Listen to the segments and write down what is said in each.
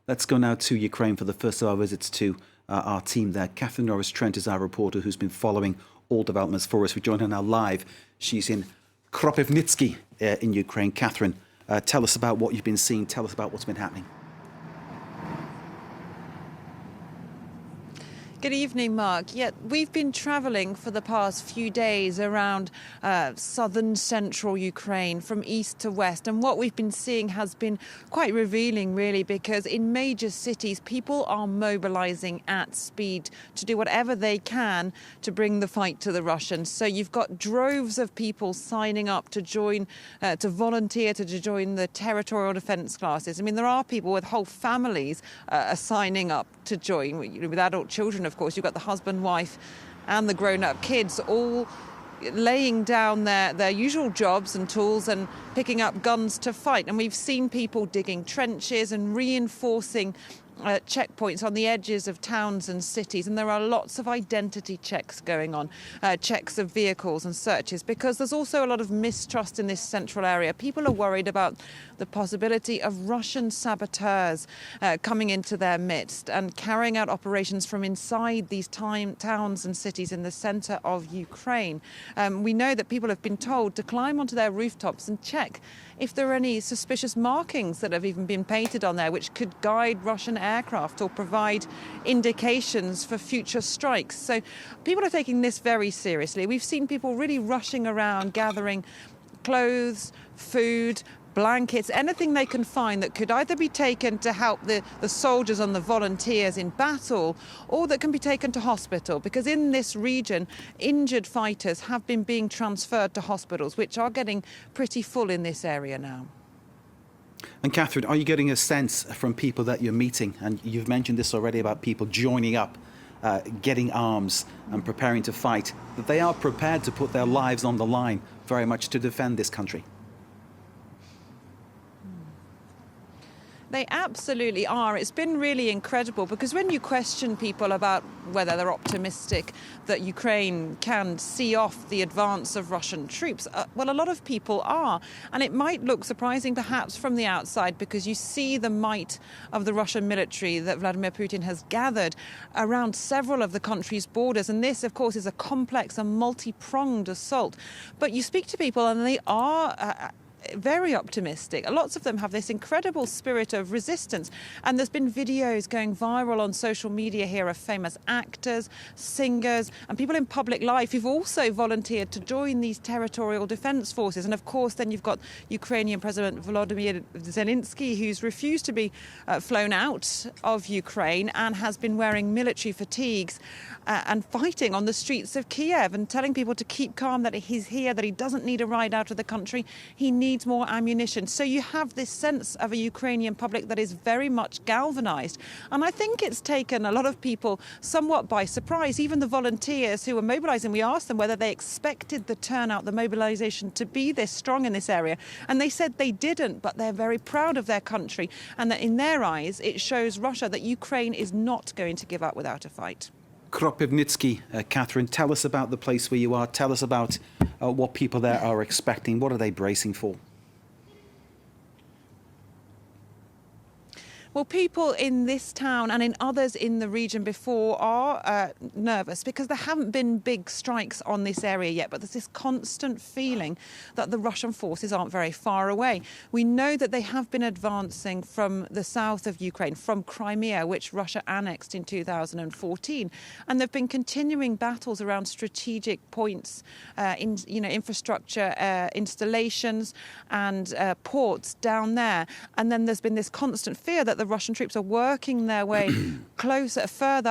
Let's go now to Ukraine for the first of our visits to our team there. Catherine Norris-Trent is our reporter who's been following all developments for us. We join her now live. She's in Kropyvnytskyi in Ukraine. Catherine, tell us about what you've been seeing. Tell us about what's been happening. Good evening, Mark. Yeah, we've been travelling for the past few days around southern central Ukraine from east to west. And what we've been seeing has been quite revealing, really, because in major cities, people are mobilising at speed to do whatever they can to bring the fight to the Russians. So you've got droves of people signing up to join, to volunteer to join the territorial defence classes. I mean, there are people with whole families signing up to join, with adult children, of course. You've got the husband, wife and the grown-up kids all laying down their usual jobs and tools and picking up guns to fight. And we've seen people digging trenches and reinforcing checkpoints on the edges of towns and cities, and there are lots of identity checks going on, checks of vehicles and searches, because there's also a lot of mistrust in this central area. People are worried about the possibility of Russian saboteurs coming into their midst and carrying out operations from inside these towns and cities in the centre of Ukraine. We know that people have been told to climb onto their rooftops and check if there are any suspicious markings that have even been painted on there, which could guide Russian aircraft or provide indications for future strikes. So people are taking this very seriously. We've seen people really rushing around, gathering clothes, food, blankets, anything they can find that could either be taken to help the soldiers and the volunteers in battle, or that can be taken to hospital, because in this region, injured fighters have been being transferred to hospitals, which are getting pretty full in this area now. And Catherine, are you getting a sense from people that you're meeting, and you've mentioned this already about people joining up, getting arms and preparing to fight, that they are prepared to put their lives on the line very much to defend this country? They absolutely are. It's been really incredible, because when you question people about whether they're optimistic that Ukraine can see off the advance of Russian troops, well, a lot of people are. And it might look surprising perhaps from the outside, because you see the might of the Russian military that Vladimir Putin has gathered around several of the country's borders. And this, of course, is a complex and multi-pronged assault. But you speak to people and they are very optimistic. Lots of them have this incredible spirit of resistance. And there's been videos going viral on social media here of famous actors, singers, and people in public life who've also volunteered to join these territorial defence forces. And of course, then you've got Ukrainian President Volodymyr Zelensky, who's refused to be flown out of Ukraine and has been wearing military fatigues and fighting on the streets of Kiev and telling people to keep calm, that he's here, that he doesn't need a ride out of the country. He needs more ammunition. So you have this sense of a Ukrainian public that is very much galvanized. And I think it's taken a lot of people somewhat by surprise. Even the volunteers who were mobilizing, we asked them whether they expected the turnout, the mobilization to be this strong in this area. And they said they didn't, but they're very proud of their country. And that in their eyes, it shows Russia that Ukraine is not going to give up without a fight. Kropyvnytskyi, Catherine, tell us about the place where you are. Tell us about what people there are expecting. What are they bracing for? Well, people in this town and in others in the region before are nervous, because there haven't been big strikes on this area yet, but there's this constant feeling that the Russian forces aren't very far away. We know that they have been advancing from the south of Ukraine, from Crimea, which Russia annexed in 2014, and there've been continuing battles around strategic points, infrastructure installations and ports down there. And then there's been this constant fear that the Russian troops are working their way further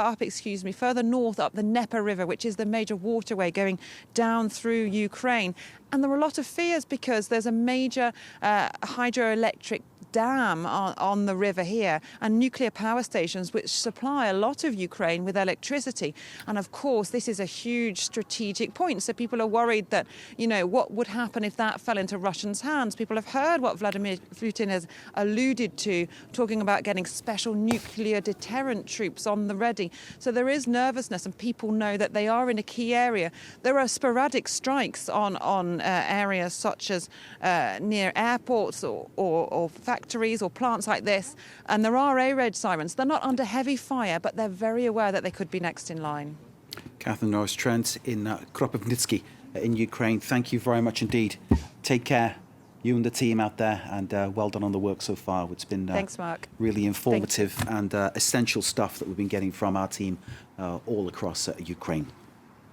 north up the Dnieper River, which is the major waterway going down through Ukraine. And there are a lot of fears, because there's a major hydroelectric dam on the river here, and nuclear power stations which supply a lot of Ukraine with electricity. And of course, this is a huge strategic point. So people are worried that, what would happen if that fell into Russians' hands? People have heard what Vladimir Putin has alluded to, talking about getting special nuclear deterrent troops on the ready. So there is nervousness, and people know that they are in a key area. There are sporadic strikes on areas such as near airports or factories factories or plants like this, and there are air-raid sirens. They're not under heavy fire, but they're very aware that they could be next in line. Catherine Norris-Trent in Kropyvnytskyi in Ukraine. Thank you very much indeed. Take care, you and the team out there, and well done on the work so far. It's been Thanks, Mark. really informative and essential stuff that we've been getting from our team all across Ukraine.